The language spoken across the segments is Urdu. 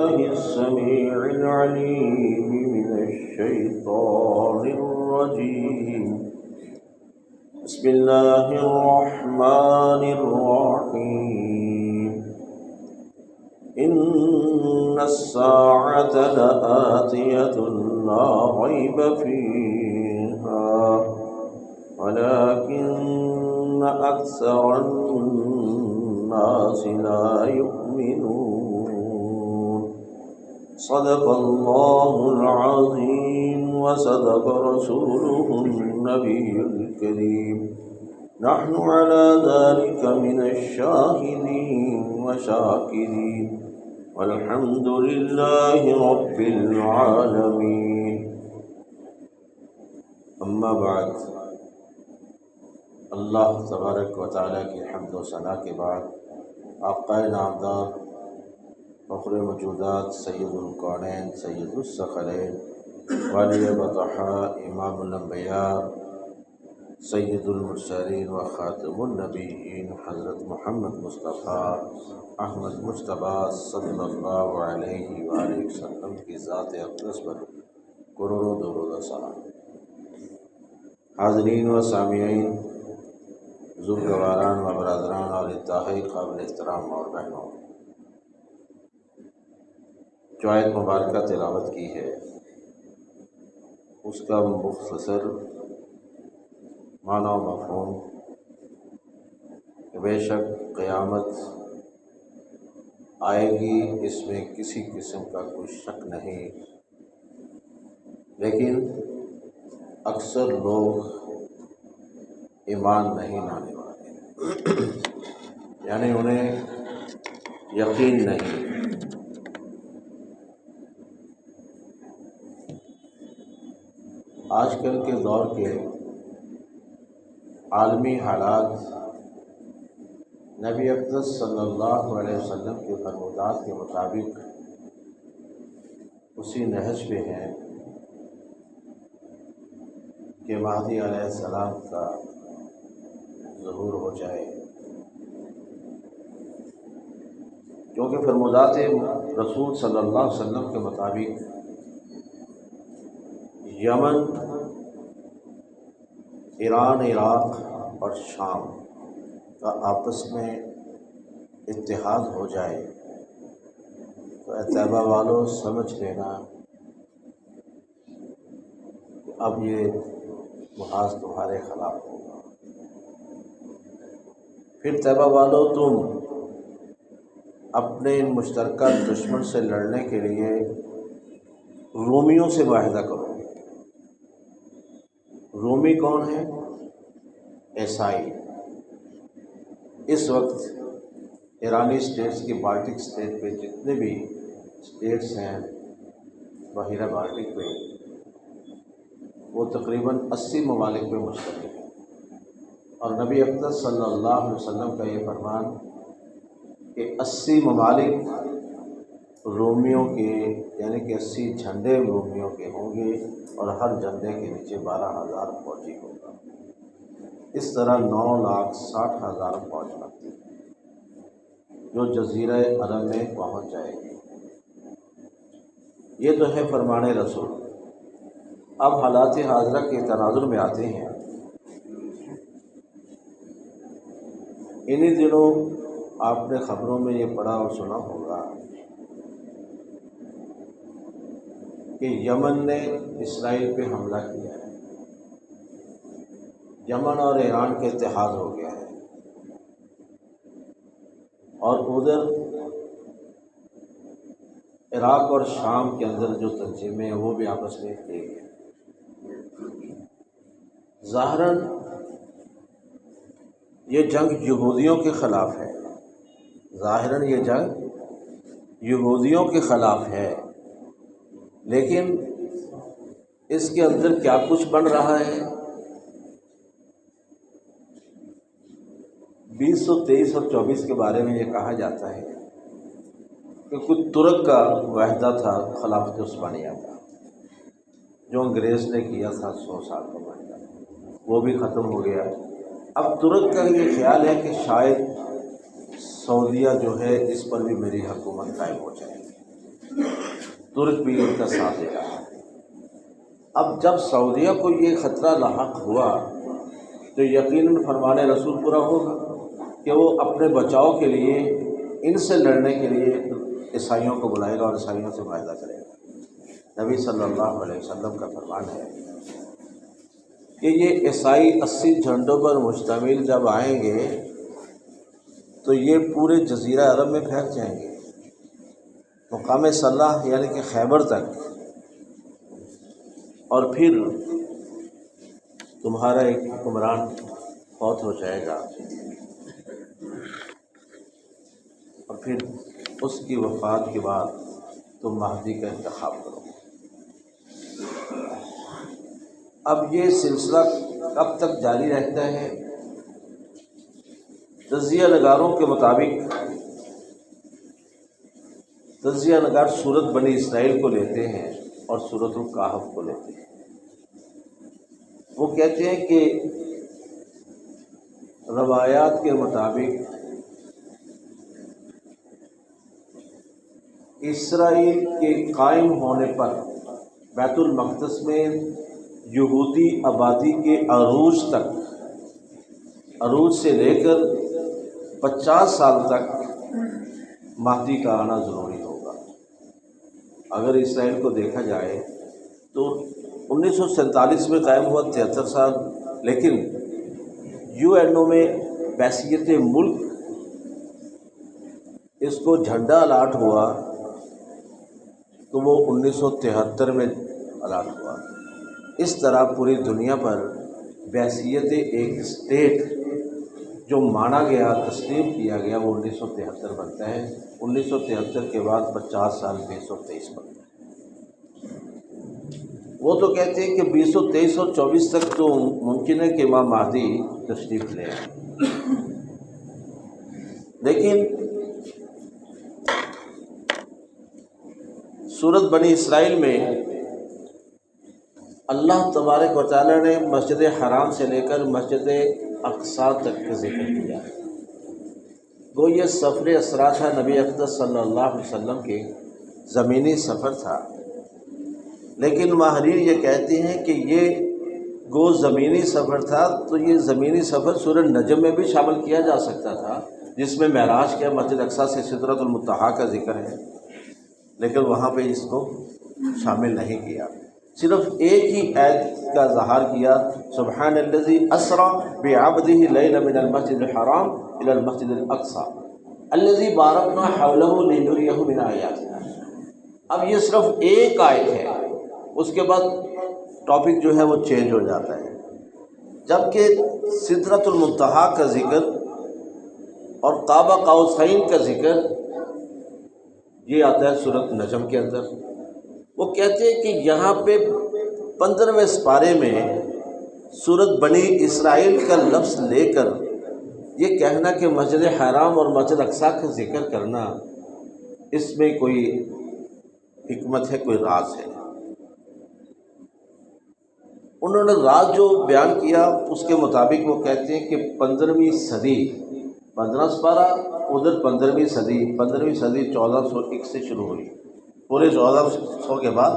بالله السميع العليم من الشيطان الرجيم. بسم الله الرحمن الرحيم. إن الساعة لآتية لا ريب فيها ولكن أكثر الناس لا يؤمنون. صدق الله العظيم وصدق رسوله النبي الكريم. نحن على ذلك من الشاهدين وشاكرين والحمد لله رب العالمين. اما بعد، اللہ تبارک و تعالیٰ کی حمد و ثنا کے بعد آقا نامدار فخر موجودات سید الکونین سید الثقلین والی بطحاء امام الانبیاء سید المرسلین و خاتم النبیین حضرت محمد مصطفیٰ احمد مجتبی صلی اللہ علیہ وآلہ وسلم کی ذات اقدس پر کروڑوں درود و سلام. حاضرین و سامعین، بزرگواران و برادران اور انتہائی قابل احترام اور بہنوں، جو آیت مبارکہ تلاوت کی ہے اس کا مختصر معنی و مفہوم کہ بے شک قیامت آئے گی، اس میں کسی قسم کا کوئی شک نہیں، لیکن اکثر لوگ ایمان نہیں لانے والے، یعنی انہیں یقین نہیں. آج کل کے دور کے عالمی حالات نبی اقدس صلی اللہ علیہ وسلم کے فرمودات کے مطابق اسی نہج پہ ہیں کہ مہدی علیہ السلام کا ظہور ہو جائے، کیونکہ فرمودات رسول صلی اللہ علیہ وسلم کے مطابق یمن، ایران، عراق اور شام کا آپس میں اتحاد ہو جائے تو اے طیبہ والوں سمجھ لینا کہ اب یہ محاذ تمہارے خلاف ہوگا. پھر طیبہ والوں تم اپنے ان مشترکہ دشمن سے لڑنے کے لیے رومیوں سے معاہدہ کرو. رومی کون ہے؟ عیسائی. اس وقت ایرانی اسٹیٹس کی بالٹک اسٹیٹ پہ جتنے بھی اسٹیٹس ہیں بحیرہ بالٹک پہ، وہ تقریباً 80 ممالک پہ مشتمل ہیں، اور نبی اقدس صلی اللہ علیہ وسلم کا یہ فرمان کہ 80 ممالک رومیوں کے، یعنی کہ 80 جھنڈے رومیوں کے ہوں گے اور ہر جھنڈے کے نیچے 12,000 فوجی ہوگا. اس طرح 9,60,000 فوج بنتی ہے جو جزیرہ عرب میں پہنچ جائے گی. یہ تو ہے فرمان رسول. اب حالات حاضرہ کے تناظر میں آتے ہیں. انہی دنوں آپ نے خبروں میں یہ پڑھا اور سنا ہوگا کہ یمن نے اسرائیل پہ حملہ کیا ہے. یمن اور ایران کے اتحاد ہو گیا ہے، اور ادھر عراق اور شام کے اندر جو تنظیمیں ہیں وہ بھی آپس میں ایک ہیں. ظاہراً یہ جنگ یہودیوں کے خلاف ہے، ظاہراً یہ جنگ یہودیوں کے خلاف ہے، لیکن اس کے اندر کیا کچھ بن رہا ہے. 2023 اور 24 کے بارے میں یہ کہا جاتا ہے کہ کچھ ترک کا معاہدہ تھا خلافت عثمانیہ کا، جو انگریز نے کیا تھا 100 سال کا معاہدہ، وہ بھی ختم ہو گیا. اب ترک کا یہ خیال ہے کہ شاید سعودیہ جو ہے اس پر بھی میری حکومت قائم ہو جائے گی. ترک بھی ان کا ساتھ دے رہا ہے۔ اب جب سعودیہ کو یہ خطرہ لاحق ہوا تو یقیناً فرمان رسول پورا ہوگا کہ وہ اپنے بچاؤ کے لیے ان سے لڑنے کے لیے عیسائیوں کو بلائے گا اور عیسائیوں سے معاہدہ کرے گا۔ نبی صلی اللہ علیہ وسلم کا فرمان ہے کہ یہ عیسائی 80 جھنڈوں پر مشتمل جب آئیں گے تو یہ پورے جزیرہ عرب میں پھیل جائیں گے، مقام صلاح یعنی کہ خیبر تک، اور پھر تمہارا ایک حکمران فوت ہو جائے گا اور پھر اس کی وفات کے بعد تم مہدی کا انتخاب کرو۔ اب یہ سلسلہ کب تک جاری رہتا ہے؟ تجزیہ نگاروں کے مطابق تجزیہ نگار سورۃ بنی اسرائیل کو لیتے ہیں اور سورۃ الکہف کو لیتے ہیں۔ وہ کہتے ہیں کہ روایات کے مطابق اسرائیل کے قائم ہونے پر بیت المقدس میں یہودی آبادی کے عروج تک، عروج سے لے کر 50 سال تک مہدی کا آنا ضروری ہوگا۔ اگر اسرائیل کو دیکھا جائے تو 1947 میں قائم ہوا 73 سال، لیکن UN میں بحیثیت ملک اس کو جھنڈا الاٹ ہوا تو وہ 1973 میں الاٹ ہوا۔ اس طرح پوری دنیا پر بحیثیت ایک اسٹیٹ جو مانا گیا، تسلیم کیا گیا، وہ 1973 بنتا ہے۔ 1973 کے بعد 50 سال 2023 بنتا ہے۔ وہ تو کہتے ہیں کہ 2023 اور 24 تک تو ممکن ہے کہ امام مہدی تشریف لے آئیں، لیکن سورۃ بنی اسرائیل میں اللہ تبارک و تعالیٰ نے مسجد حرام سے لے کر مسجد اقصیٰ تک کا ذکر کیا ہے۔ گو یہ سفر اسرا تھا، نبی اقدس صلی اللہ علیہ وسلم کے زمینی سفر تھا، لیکن ماہرین یہ کہتے ہیں کہ یہ گو زمینی سفر تھا تو یہ زمینی سفر سورہ نجم میں بھی شامل کیا جا سکتا تھا، جس میں معراج کیا، مسجد اقصیٰ سے سدرۃ المنتہیٰ کا ذکر ہے، لیکن وہاں پہ اس کو شامل نہیں کیا۔ صرف ایک ہی آیت کا اظہار کیا، سبحان الذی اسری بعبدہ لیلا من المسجد الحرام الی المسجد الاقصی الذی بارکنا حولہ لنریہ من آیاتنا۔ اب یہ صرف ایک آیت ہے، اس کے بعد ٹاپک جو ہے وہ چینج ہو جاتا ہے، جبکہ سدرۃ المنتہیٰ کا ذکر اور قاب قوسین کا ذکر یہ آتا ہے سورۃ نجم کے اندر۔ وہ کہتے ہیں کہ یہاں پہ 15ویں سپارے میں سورۃ بنی اسرائیل کا لفظ لے کر یہ کہنا کہ مسجد حرام اور مسجد اقصیٰ کا ذکر کرنا، اس میں کوئی حکمت ہے، کوئی راز ہے۔ انہوں نے راز جو بیان کیا اس کے مطابق وہ کہتے ہیں کہ 15ویں صدی، 15 سپارہ ادھر 15ویں صدی 1401 سے شروع ہوئی، پورے 1400 کے بعد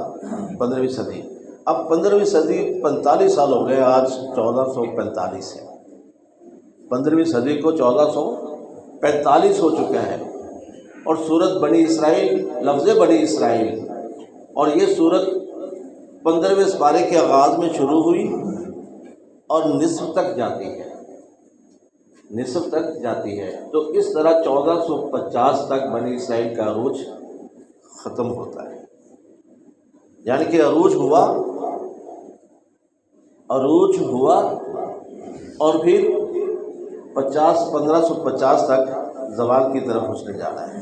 15ویں صدی۔ اب 15ویں صدی 45 سال ہو گئے، آج 1445 ہے۔ 15ویں صدی کو 1445 ہو چکا ہے، اور سورۃ بنی اسرائیل، لفظ بنی اسرائیل، اور یہ سورت 15ویں سپارے کے آغاز میں شروع ہوئی اور نصف تک جاتی ہے، نصف تک جاتی ہے۔ تو اس طرح 1450 تک بنی اسرائیل کا عروج ختم ہوتا ہے، یعنی کہ عروج ہوا اور پھر 1550 تک زوال کی طرف اس نے جانا ہے۔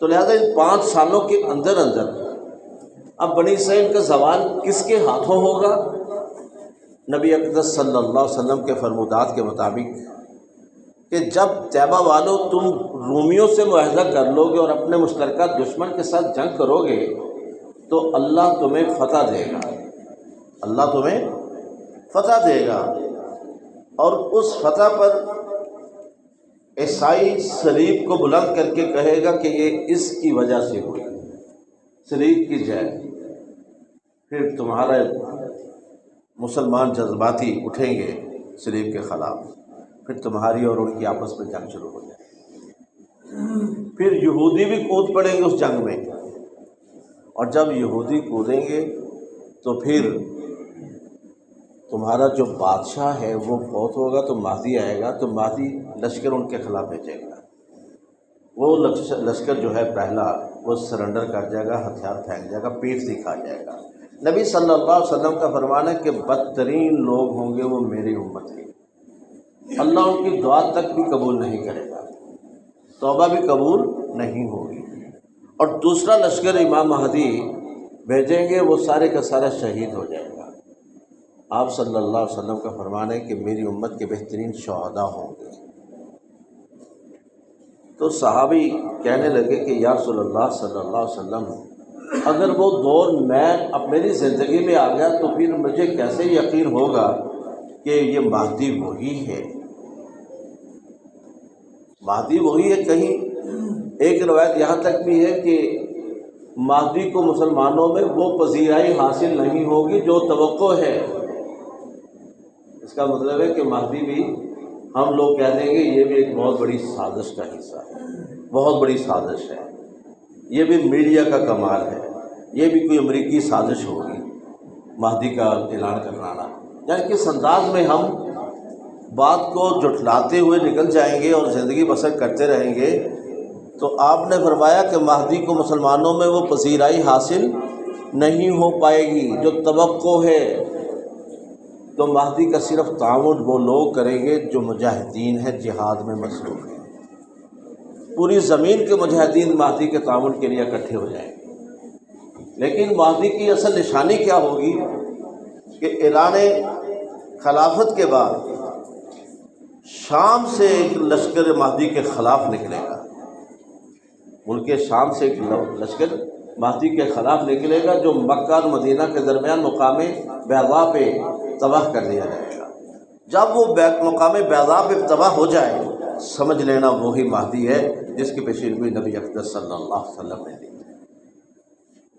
تو لہذا ان 5 سالوں کے اندر اب بنی اسرائیل کا زوال کس کے ہاتھوں ہوگا؟ نبی اقدس صلی اللہ علیہ وسلم کے فرمودات کے مطابق کہ جب طیبہ والوں تم رومیوں سے معاہدہ کر لو گے اور اپنے مشترکہ دشمن کے ساتھ جنگ کرو گے تو اللہ تمہیں فتح دے گا، اللہ تمہیں فتح دے گا، اور اس فتح پر عیسائی صلیب کو بلند کر کے کہے گا کہ یہ اس کی وجہ سے ہوئی، سلیب کی جائے، پھر تمہارا مسلمان جذباتی اٹھیں گے سلیب کے خلاف، پھر تمہاری اور ان کی آپس میں جنگ شروع ہو جائے، پھر یہودی بھی کود پڑیں گے اس جنگ میں، اور جب یہودی کودیں گے تو پھر تمہارا جو بادشاہ ہے وہ فوت ہوگا تو مہدی آئے گا، تو مہدی لشکر ان کے خلاف بھیجے گا، وہ لشکر جو ہے پہلا وہ سرنڈر کر جائے گا، ہتھیار پھینک جائے گا، پیٹھ دکھا جائے گا۔ نبی صلی اللہ علیہ وسلم کا فرمان ہے کہ بدترین لوگ ہوں گے وہ میری امت کے، اللہ ان کی دعا تک بھی قبول نہیں کرے گا، توبہ بھی قبول نہیں ہوگی، اور دوسرا لشکر امام مہدی بھیجیں گے، وہ سارے کا سارا شہید ہو جائے گا۔ آپ صلی اللہ علیہ وسلم کا فرمان ہے کہ میری امت کے بہترین شہداء ہوں گے۔ تو صحابی کہنے لگے کہ یا رسول اللہ صلی اللہ علیہ وسلم، اگر وہ دور میں اب میری زندگی میں آ گیا تو پھر مجھے کیسے یقین ہوگا کہ یہ مہدی وہی ہے؟ مہدی وہی ہے، کہیں ایک روایت یہاں تک بھی ہے کہ مہدی کو مسلمانوں میں وہ پذیرائی حاصل نہیں ہوگی جو توقع ہے۔ اس کا مطلب ہے کہ مہدی بھی ہم لوگ کہہ دیں گے یہ بھی ایک بہت بڑی سازش کا حصہ ہے، بہت بڑی سازش ہے، یہ بھی میڈیا کا کمال ہے، یہ بھی کوئی امریکی سازش ہوگی مہدی کا اعلان کرنا، یعنی کس انداز میں ہم بات کو جھٹلاتے ہوئے نکل جائیں گے اور زندگی بسر کرتے رہیں گے۔ تو آپ نے فرمایا کہ مہدی کو مسلمانوں میں وہ پذیرائی حاصل نہیں ہو پائے گی جو توقع ہے، تو مہدی کا صرف تعاون وہ لوگ کریں گے جو مجاہدین ہیں، جہاد میں مصروف ہیں، پوری زمین کے مجاہدین مہدی کے تعاون کے لیے اکٹھے ہو جائیں گے۔ لیکن مہدی کی اصل نشانی کیا ہوگی کہ اعلان خلافت کے بعد شام سے ایک لشکر مہدی کے خلاف نکلے گا، ملک شام سے ایک لشکر مہدی کے خلاف نکلے گا جو مکہ اور مدینہ کے درمیان مقام بیضاء پہ تباہ کر دیا جائے گا۔ جب وہ مقام بیضاء پہ تباہ ہو جائے، سمجھ لینا وہی مہدی ہے جس کی پیشین نبی اقدس صلی اللہ علیہ وسلم نے دی،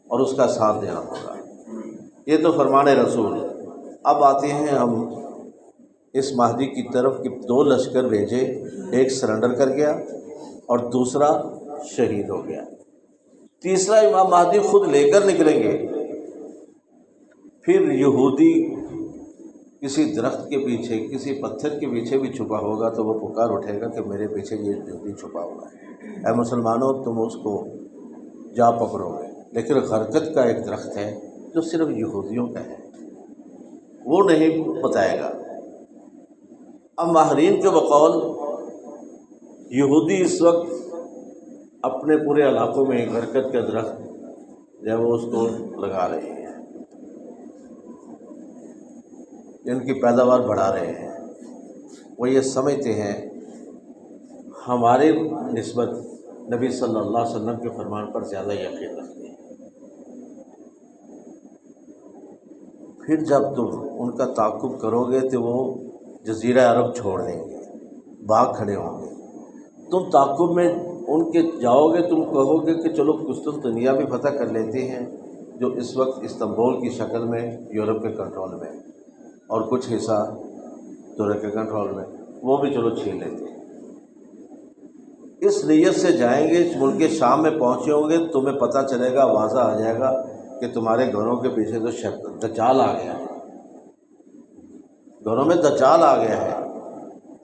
اور اس کا ساتھ دینا ہوگا۔ یہ تو فرمان رسول۔ اب آتے ہیں ہم اس مہدی کی طرف کہ دو لشکر بھیجے، ایک سرنڈر کر گیا اور دوسرا شہید ہو گیا، تیسرا امام مہدی خود لے کر نکلیں گے۔ پھر یہودی کسی درخت کے پیچھے، کسی پتھر کے پیچھے بھی چھپا ہوگا تو وہ پکار اٹھے گا کہ میرے پیچھے یہ یہودی چھپا ہوا ہے، اے مسلمانوں تم اس کو جا پکڑو گے۔ لیکن غرقد کا ایک درخت ہے جو صرف یہودیوں کا ہے، وہ نہیں بتائے گا۔ اب ماہرین کے بقول یہودی اس وقت اپنے پورے علاقوں میں غرقد کا درخت جو ہے وہ اس کو لگا رہے ہیں، ان کی پیداوار بڑھا رہے ہیں۔ وہ یہ سمجھتے ہیں ہمارے نسبت نبی صلی اللہ علیہ وسلم کے فرمان پر زیادہ یقین رکھتے ہیں۔ پھر جب تم ان کا تعاقب کرو گے تو وہ جزیرہ عرب چھوڑ دیں گے، بھاگ کھڑے ہوں گے۔ تم تعاقب میں ان کے جاؤ گے، تم کہو گے کہ چلو قسطنطنیہ بھی فتح کر لیتے ہیں جو اس وقت استنبول کی شکل میں یورپ کے کنٹرول میں، اور کچھ حصہ ترک کے کنٹرول میں، وہ بھی چلو چھین لیتے ہیں۔ اس نیت سے جائیں گے، ملک شام میں پہنچے ہوں گے، تمہیں پتہ چلے گا، واضح آ جائے گا کہ تمہارے گھروں کے پیچھے تو دجال آ گیا ہے، گھروں میں دجال آ گیا ہے۔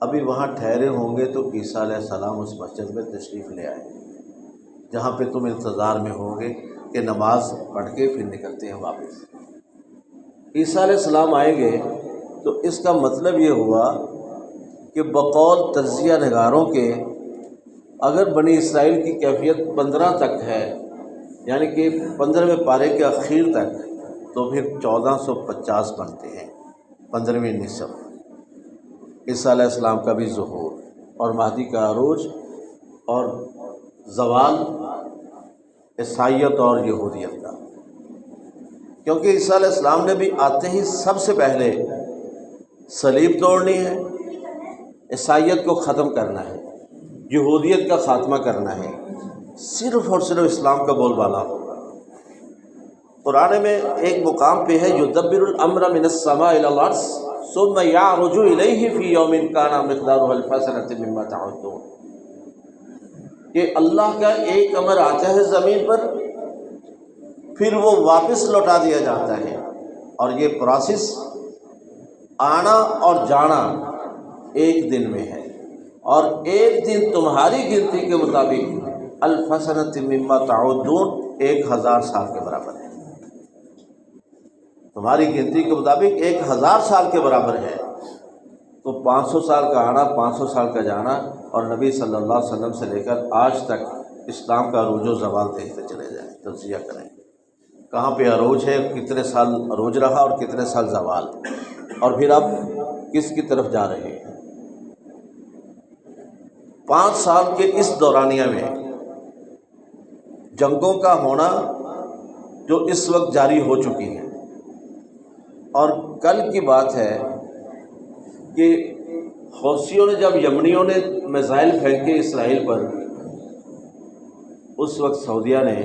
ابھی وہاں ٹھہرے ہوں گے تو عیسیٰ علیہ السلام اس مسجد میں تشریف لے آئے جہاں پہ تم انتظار میں ہوں گے کہ نماز پڑھ کے پھر نکلتے ہیں واپس۔ عیسیٰ علیہ السلام آئیں گے تو اس کا مطلب یہ ہوا کہ بقول تجزیہ نگاروں کے اگر بنی اسرائیل کی کیفیت 15 تک ہے، یعنی کہ 15ویں پارے کے اخیر تک، تو پھر 1450 بنتے ہیں، 15ویں نصف، عیسیٰ علیہ السلام کا بھی ظہور اور مہدی کا عروج اور زوال عیسائیت اور یہودیت کا، کیونکہ عیسیٰ علیہ السلام نے بھی آتے ہی سب سے پہلے صلیب توڑنی ہے، عیسائیت کو ختم کرنا ہے، یہودیت کا خاتمہ کرنا ہے، صرف اور صرف اسلام کا بول بالا ہوگا۔ قرآن میں ایک مقام پہ ہے یدبر الامر من السماء الى الارض ثم يعرج الیہ فی یوم کان مقدارہ الف سنۃ مما تعدون، کہ اللہ کا ایک امر آتا ہے زمین پر، پھر وہ واپس لوٹا دیا جاتا ہے، اور یہ پروسیس آنا اور جانا ایک دن میں ہے، اور ایک دن تمہاری گنتی کے مطابق الف سنۃ مما تعدون 1000 سال کے برابر ہے، تمہاری گنتی کے مطابق 1000 سال کے برابر ہے۔ تو 500 سال کا آنا، 500 سال کا جانا، اور نبی صلی اللہ علیہ وسلم سے لے کر آج تک اسلام کا عروج و زوال دیکھتے چلے جائیں، تجزیہ کریں کہاں پہ عروج ہے، کتنے سال عروج رہا اور کتنے سال زوال، اور پھر اب کس کی طرف جا رہے ہیں۔ 5 سال کے اس دورانیہ میں جنگوں کا ہونا جو اس وقت جاری ہو چکی ہے، اور کل کی بات ہے کہ حوثیوں نے جب یمنیوں نے میزائل پھینکے اسرائیل پر، اس وقت سعودیہ نے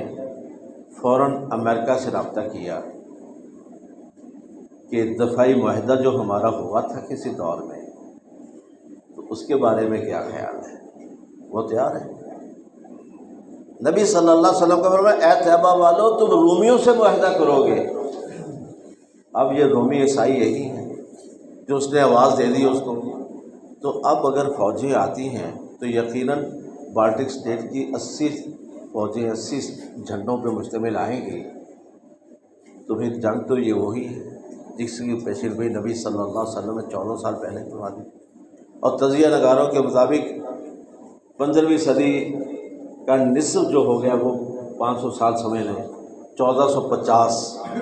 فوراً امریکہ سے رابطہ کیا کہ دفاعی معاہدہ جو ہمارا ہوا تھا کسی دور میں، تو اس کے بارے میں کیا خیال ہے، وہ تیار ہے۔ نبی صلی اللہ علیہ وسلم کا فرمایا اے طیبہ والو تم رومیوں سے معاہدہ کرو گے۔ اب یہ رومی عیسائی یہی ہیں جو اس نے آواز دے دی اس کو، تو اب اگر فوجیں آتی ہیں تو یقیناً بالٹک اسٹیٹ کی 80 فوجیں 80 جھنڈوں پہ مشتمل آئیں گی، تو پھر جنگ تو یہ وہی ہے جس کی پیشن گوئی نبی صلی اللہ علیہ وسلم نے 14 سال پہلے کروا دی، اور تجزیہ نگاروں کے مطابق 15ویں صدی کا نصف جو ہو گیا وہ 500 سال سمجھ لیں، 1450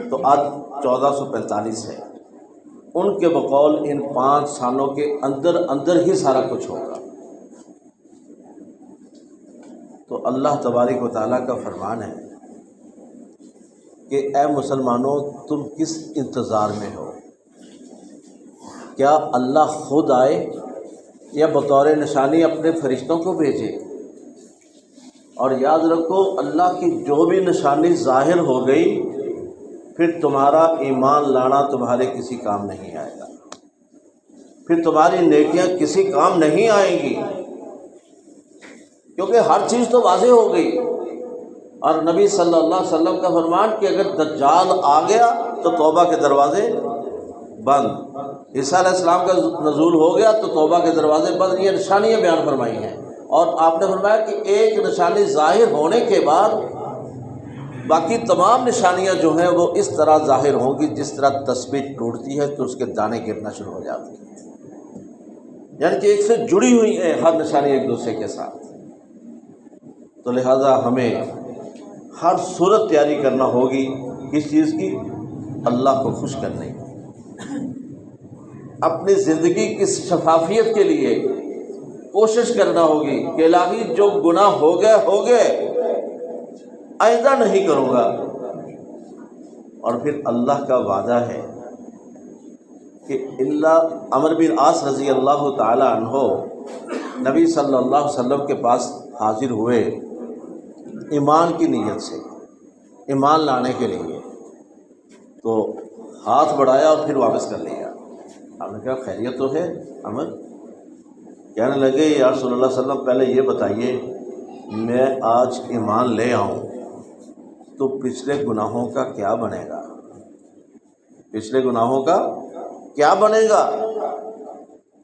تو آج 1445 ہے، ان کے بقول ان 5 سالوں کے اندر ہی سارا کچھ ہوگا۔ تو اللہ تبارک و تعالیٰ کا فرمان ہے کہ اے مسلمانوں تم کس انتظار میں ہو، کیا اللہ خود آئے یا بطور نشانی اپنے فرشتوں کو بھیجے؟ اور یاد رکھو اللہ کی جو بھی نشانی ظاہر ہو گئی پھر تمہارا ایمان لانا تمہارے کسی کام نہیں آئے گا، پھر تمہاری نیکیاں کسی کام نہیں آئیں گی، کیونکہ ہر چیز تو واضح ہو گئی۔ اور نبی صلی اللہ علیہ وسلم کا فرمان کہ اگر دجال آ گیا تو توبہ کے دروازے بند، عیسیٰ علیہ السلام کا نزول ہو گیا تو توبہ کے دروازے بند، یہ نشانیاں بیان فرمائی ہیں۔ اور آپ نے فرمایا کہ ایک نشانی ظاہر ہونے کے بعد باقی تمام نشانیاں جو ہیں وہ اس طرح ظاہر ہوں گی جس طرح تسبیح ٹوٹتی ہے تو اس کے دانے گرنا شروع ہو جاتے ہیں، یعنی کہ ایک سے جڑی ہوئی ہے ہر نشانی ایک دوسرے کے ساتھ۔ تو لہذا ہمیں ہر صورت تیاری کرنا ہوگی کس چیز کی؟ اللہ کو خوش کرنے کی، اپنی زندگی کی شفافیت کے لیے کوشش کرنا ہوگی کہ الہی جو گناہ ہو گئے آئندہ نہیں کروں گا۔ اور پھر اللہ کا وعدہ ہے کہ اللہ عمرو بن عاص رضی اللہ تعالی عنہ نبی صلی اللہ علیہ وسلم کے پاس حاضر ہوئے ایمان کی نیت سے، ایمان لانے کے لیے، تو ہاتھ بڑھایا اور پھر واپس کر لیا۔ آپ نے کہا خیریت تو ہے عمر؟ کہنے لگے یا رسول اللہ صلی اللہ علیہ وسلم پہلے یہ بتائیے میں آج ایمان لے آؤں تو پچھلے گناہوں کا کیا بنے گا؟ پچھلے گناہوں کا کیا بنے گا؟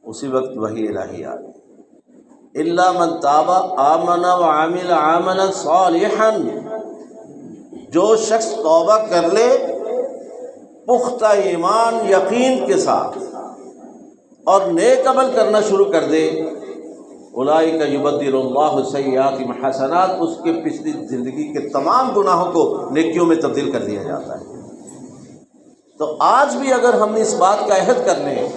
اسی وقت وحی الہی آ گئی، الا من تاب آمن وعمل عملا صالحا، جو شخص توبہ کر لے پختہ ایمان یقین کے ساتھ اور نیک عمل کرنا شروع کر دے، اولئک یبدل اللہ سیئاتہم حسنات، اس کے پچھلی زندگی کے تمام گناہوں کو نیکیوں میں تبدیل کر دیا جاتا ہے۔ تو آج بھی اگر ہم اس بات کا عہد کر لیں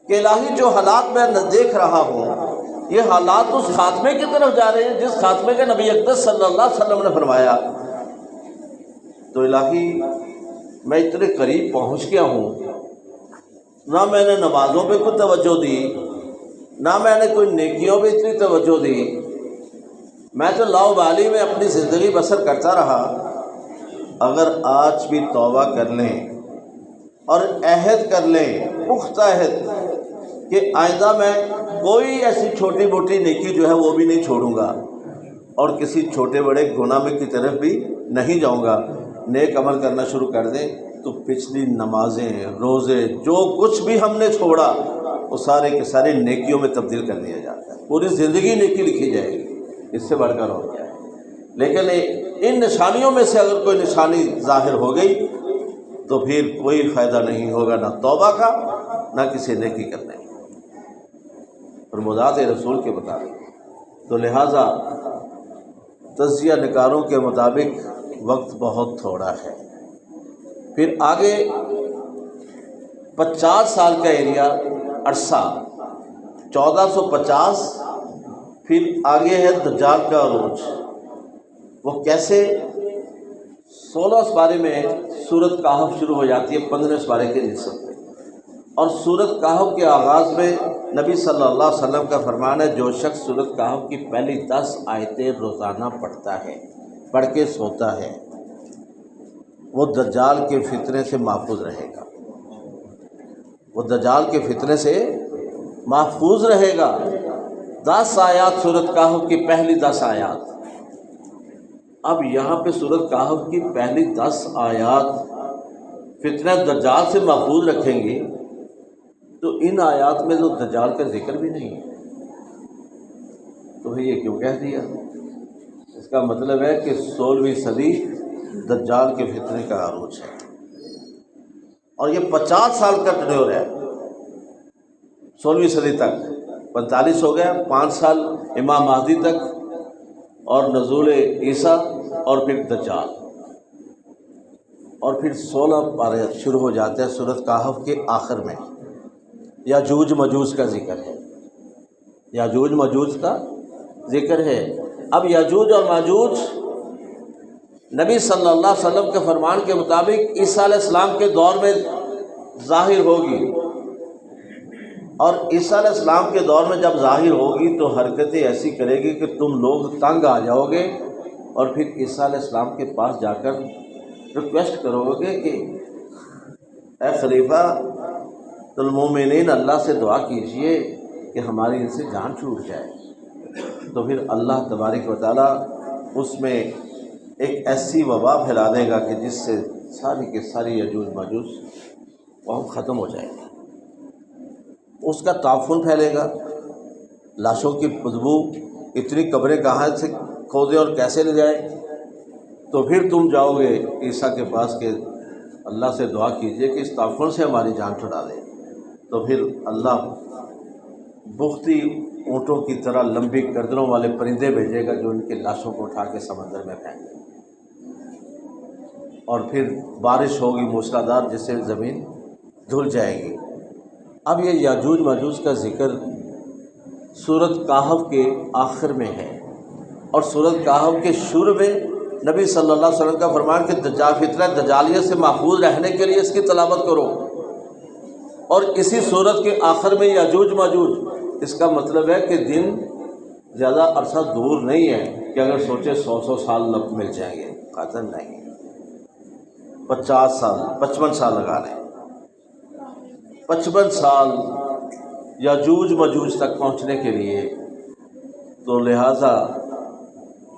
کہ الہی جو حالات میں دیکھ رہا ہوں یہ حالات اس خاتمے کی طرف جا رہے ہیں جس خاتمے کا نبی اقدس صلی اللہ علیہ وسلم نے فرمایا، تو الہی میں اتنے قریب پہنچ گیا ہوں، نہ میں نے نمازوں پہ کوئی توجہ دی، نہ میں نے کوئی نیکیوں پہ اتنی توجہ دی، میں تو لاؤبالی میں اپنی زندگی بسر کرتا رہا، اگر آج بھی توبہ کر لیں اور عہد کر لیں، پختہ عہد کہ آئندہ میں کوئی ایسی چھوٹی موٹی نیکی جو ہے وہ بھی نہیں چھوڑوں گا اور کسی چھوٹے بڑے گناہ میں کی طرف بھی نہیں جاؤں گا، نیک عمل کرنا شروع کر دیں، تو پچھلی نمازیں، روزے، جو کچھ بھی ہم نے چھوڑا وہ سارے کے سارے نیکیوں میں تبدیل کر دیا جاتا ہے، پوری زندگی نیکی لکھی جائے گی، اس سے بڑھ کر اور کیا ہے۔ لیکن ان نشانیوں میں سے اگر کوئی نشانی ظاہر ہو گئی تو پھر کوئی فائدہ نہیں ہوگا، نہ توبہ کا نہ کسی نیکی کرنے کا، اور مراد رسول کے مطابق۔ تو لہٰذا تجزیہ نگاروں کے مطابق وقت بہت تھوڑا ہے۔ پھر آگے 50 سال کا ایریا عرصہ، 1450، پھر آگے ہے دجال کا عروج۔ وہ کیسے؟ 16 سپارے میں سورۃ کہف شروع ہو جاتی ہے 15 سپارے کے نصف میں، اور سورۃ کہف کے آغاز میں نبی صلی اللہ علیہ وسلم کا فرمان ہے، جو شخص سورۃ کہف کی پہلی 10 آیتیں روزانہ پڑھتا ہے، پڑھ کے سوتا ہے، وہ دجال کے فتنے سے محفوظ رہے گا، وہ دجال کے فتنے سے محفوظ رہے گا۔ 10 آیات سورۃ کہف کی پہلی 10 آیات۔ اب یہاں پہ سورۃ کہف کی پہلی 10 آیات فتنہ دجال سے محفوظ رکھیں گی، تو ان آیات میں تو دجال کا ذکر بھی نہیں ہے، تو یہ کیوں کہہ دیا؟ اس کا مطلب ہے کہ 16ویں صدی دجال کے فتنے کا عروج ہے، اور یہ 50 سال کا ٹنیور ہے، 16ویں صدی تک 45 ہو گیا، 5 سال امام مہدی تک، اور نزول عیسیٰ، اور پھر دجال، اور پھر 16 پارے شروع ہو جاتے ہیں سورۃ کہف کے آخر میں۔ یاجوج ماجوج کا ذکر ہے، یاجوج ماجوج کا ذکر ہے۔ اب یاجوج اور ماجوج نبی صلی اللہ علیہ وسلم کے فرمان کے مطابق عیسیٰ علیہ السلام کے دور میں ظاہر ہوگی، اور عیسیٰ علیہ السلام کے دور میں جب ظاہر ہوگی تو حرکتیں ایسی کرے گی کہ تم لوگ تنگ آ جاؤ گے، اور پھر عیسیٰ علیہ السلام کے پاس جا کر ریکویسٹ کرو گے کہ اے خلیفہ المومنین، اللہ سے دعا کیجئے کہ ہماری ان سے جان چھوٹ جائے، تو پھر اللہ تبارک و تعالیٰ اس میں ایک ایسی وبا پھیلا دے گا کہ جس سے ساری کے ساری یجوج ماجوج وہ ختم ہو جائے گا، اس کا تعفن پھیلے گا، لاشوں کی بدبو، اتنی قبریں کہاں سے کھودے اور کیسے لے جائیں، تو پھر تم جاؤ گے عیسیٰ کے پاس کہ اللہ سے دعا کیجئے کہ اس تعفن سے ہماری جان چھڑا دے، تو پھر اللہ بغتی اونٹوں کی طرح لمبی گردنوں والے پرندے بھیجے گا جو ان کے لاشوں کو اٹھا کے سمندر میں پھینک دیں، اور پھر بارش ہوگی موسلادھار جس سے زمین دھل جائے گی۔ اب یہ یاجوج ماجوج کا ذکر سورۃ کہف کے آخر میں ہے، اور سورۃ کہف کے شروع میں نبی صلی اللہ علیہ وسلم کا فرمان کہ فتنہ دجالیہ سے محفوظ رہنے کے لیے اس کی تلاوت کرو، اور اسی سورت کے آخر میں یاجوج ماجوج، اس کا مطلب ہے کہ دن زیادہ عرصہ دور نہیں ہے کہ اگر سوچے 100 سال مل جائیں گے، قطعاً نہیں، 50 سال 55 سال لگا لیں، 55 سال یاجوج ماجوج تک پہنچنے کے لیے، تو لہٰذا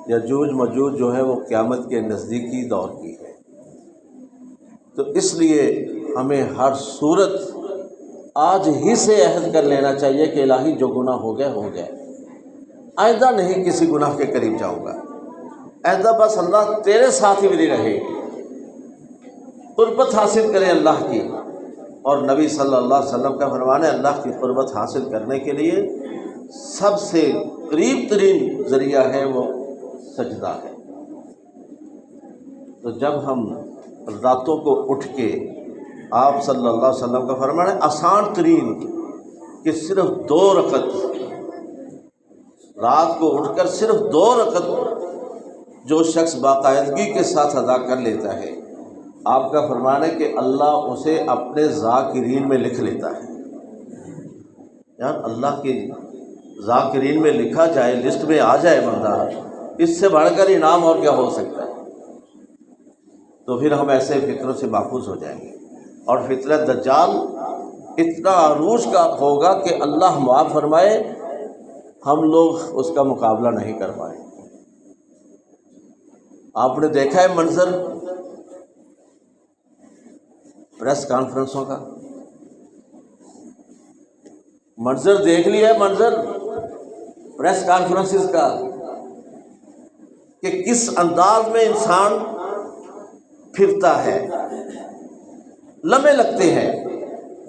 یاجوج ماجوج جو ہے وہ قیامت کے نزدیکی دور کی ہے، تو اس لیے ہمیں ہر صورت آج ہی سے عہد کر لینا چاہیے کہ الہی جو گناہ ہو گئے، آئندہ نہیں کسی گناہ کے قریب جاؤں گا، آئندہ بس اللہ تیرے ساتھ ہی میری رہے، قربت حاصل کریں اللہ کی، اور نبی صلی اللہ علیہ وسلم کا فرمان ہے اللہ کی قربت حاصل کرنے کے لیے سب سے قریب ترین ذریعہ ہے وہ سجدہ ہے۔ تو جب ہم راتوں کو اٹھ کے، آپ صلی اللہ علیہ وسلم کا فرمان ہے آسان ترین کہ صرف 2 رکعت، رات کو اٹھ کر صرف 2 رکعت جو شخص باقاعدگی کے ساتھ ادا کر لیتا ہے، آپ کا فرمان ہے کہ اللہ اسے اپنے ذاکرین میں لکھ لیتا ہے۔ یار اللہ کے ذاکرین میں لکھا جائے، لسٹ میں آ جائے بندہ، اس سے بڑھ کر انعام اور کیا ہو سکتا ہے؟ تو پھر ہم ایسے فطروں سے محفوظ ہو جائیں گے۔ اور فتنہ دجال اتنا عروج کا ہوگا کہ اللہ معاف فرمائے ہم لوگ اس کا مقابلہ نہیں کر پائیں۔ آپ نے دیکھا ہے منظر پریس کانفرنسوں کا، منظر دیکھ لیا ہے، منظر پریس کانفرنسز کا کہ کس انداز میں انسان پھرتا ہے، لمحے لگتے ہیں،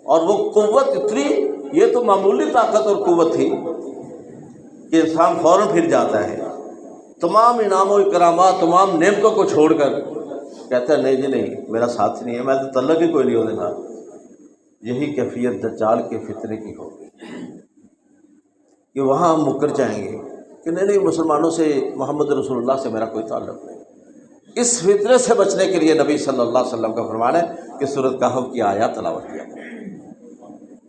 اور وہ قوت اتنی، یہ تو معمولی طاقت اور قوت تھی کہ انسان فوراً پھر جاتا ہے، تمام انعام و اکرامات، تمام نعمتوں کو چھوڑ کر کہتا ہے نہیں جی نہیں، میرا ساتھ نہیں ہے، میں تو تعلق ہی کوئی نہیں ہونے کا۔ یہی کیفیت دجال کے فتنے کی ہوگی کہ وہاں ہم مکر جائیں گے کہ نہیں مسلمانوں سے، محمد رسول اللہ سے میرا کوئی تعلق نہیں۔ اس فتنے سے بچنے کے لیے نبی صلی اللہ علیہ وسلم کا فرمان ہے کہ سورۃ کہف کی آیات تلاوت کیا کریں۔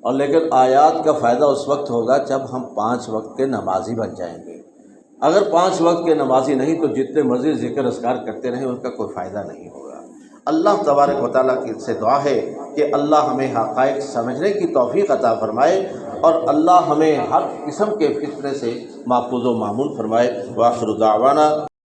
اور لیکن آیات کا فائدہ اس وقت ہوگا جب ہم 5 وقت کے نمازی بن جائیں گے۔ اگر 5 وقت کے نمازی نہیں تو جتنے مرضی ذکر اذکار کرتے رہیں ان کا کوئی فائدہ نہیں ہوگا۔ اللہ تبارک و تعالیٰ کی سے دعا ہے کہ اللہ ہمیں حقائق سمجھنے کی توفیق عطا فرمائے، اور اللہ ہمیں ہر قسم کے فتنے سے محفوظ و مامون فرمائے۔ وآخر دعوانا